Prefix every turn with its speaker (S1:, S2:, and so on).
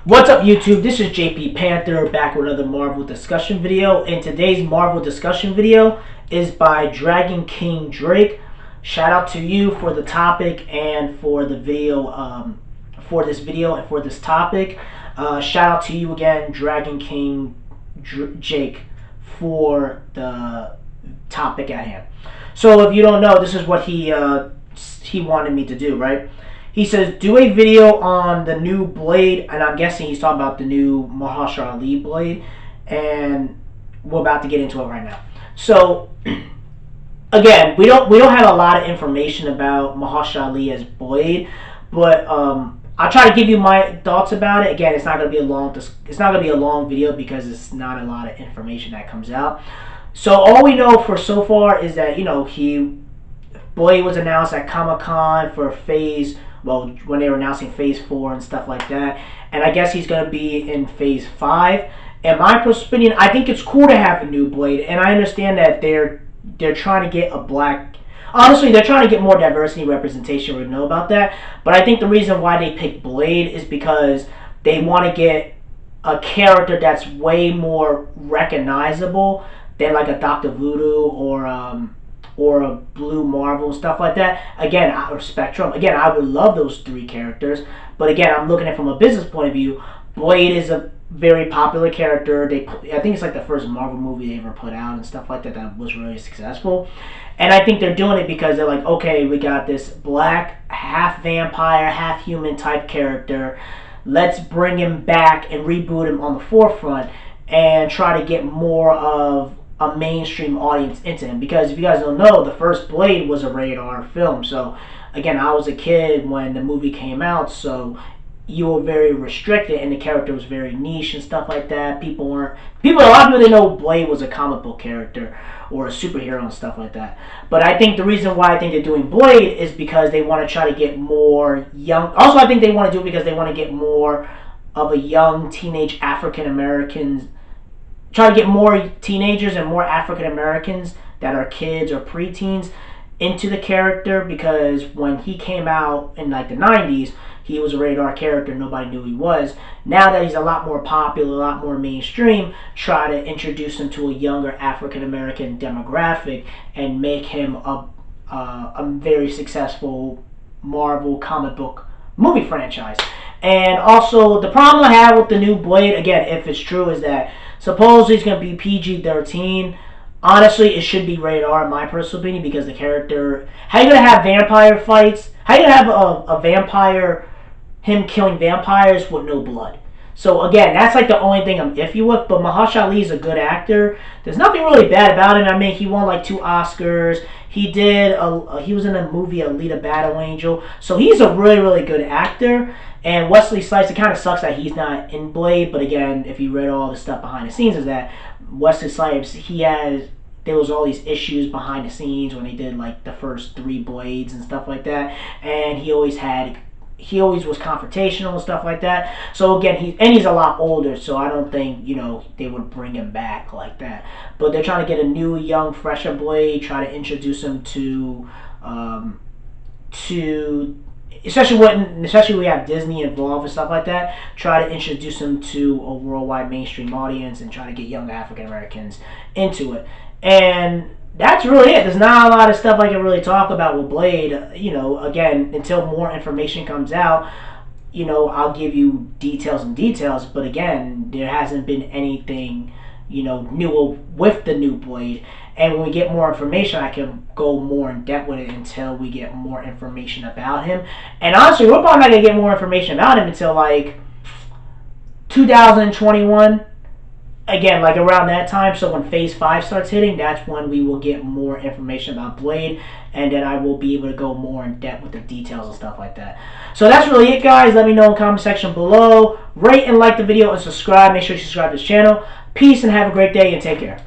S1: What's up YouTube? This is JP Panther back with another Marvel discussion video, and today's Marvel discussion video is by Dragon King Drake. Shout out to you for the topic and for the video, for this video and for this topic. Shout out to you again, Dragon King Jake, for the topic at hand. So if you don't know, this is what he wanted me to do, right? He says, do a video on the new Blade, and I'm guessing he's talking about the new Mahershala Ali Blade, and we're about to get into it right now. So, again, we don't have a lot of information about Mahershala Ali as Blade, but I'll try to give you my thoughts about it. Again, it's not gonna be a long video because it's not a lot of information that comes out. So all we know for so far is that Blade was announced at Comic-Con for when they were announcing Phase 4 and stuff like that. And I guess he's going to be in Phase 5. In my personal opinion, I think it's cool to have a new Blade. And I understand that they're trying to get a black... Honestly, they're trying to get more diversity representation. We know about that. But I think the reason why they picked Blade is because they want to get a character that's way more recognizable than like a Dr. Voodoo or a Blue Marvel and stuff like that. Again, or Spectrum. Again, I would love those three characters. But again, I'm looking at it from a business point of view. Blade is a very popular character. I think it's like the first Marvel movie they ever put out and stuff like that that was really successful. And I think they're doing it because they're like, okay, we got this black, half vampire, half human type character. Let's bring him back and reboot him on the forefront and try to get more of a mainstream audience into him. Because if you guys don't know, the first Blade was a rated R film. So again, I was a kid when the movie came out, so you were very restricted and the character was very niche and stuff like that. A lot of people didn't know Blade was a comic book character or a superhero and stuff like that. But I think the reason why I think they're doing Blade is because they want to try to get more young. Also, I think they want to do it because they want to get more of a young teenage African Americans. Try to get more teenagers and more African Americans that are kids or preteens into the character, because when he came out in like the 90s, he was a rated R character. Nobody knew who he was. Now that he's a lot more popular, a lot more mainstream, try to introduce him to a younger African American demographic and make him a very successful Marvel comic book movie franchise. And also, the problem I have with the new Blade, again, if it's true, is that supposedly it's going to be PG-13. Honestly, it should be rated R in my personal opinion, because the character... How are you going to have vampire fights? How are you going to have a vampire, him killing vampires with no blood? So again, that's like the only thing I'm iffy with. But Mahershala Ali is a good actor. There's nothing really bad about him. I mean, he won like 2 Oscars. He was in a movie, Alita Battle Angel. So he's a really, really good actor. And Wesley Snipes, it kind of sucks that he's not in Blade. But again, if you read all the stuff behind the scenes, is that Wesley Snipes, there was all these issues behind the scenes when they did like the first 3 Blades and stuff like that. And he always was confrontational and stuff like that. So again, he's a lot older, so I don't think they would bring him back like that. But they're trying to get a new, young, fresher Blade, try to introduce him to especially when we have Disney involved and stuff like that. Try to introduce him to a worldwide mainstream audience and try to get young African Americans into it. And that's really it. There's not a lot of stuff I can really talk about with Blade. Again, until more information comes out, I'll give you details. But again, there hasn't been anything, new with the new Blade. And when we get more information, I can go more in depth with it until we get more information about him. And honestly, we're probably not going to get more information about him until like 2021. Again, like around that time. So when Phase 5 starts hitting, that's when we will get more information about Blade. And then I will be able to go more in depth with the details and stuff like that. So that's really it, guys. Let me know in the comment section below. Rate and like the video and subscribe. Make sure you subscribe to this channel. Peace and have a great day and take care.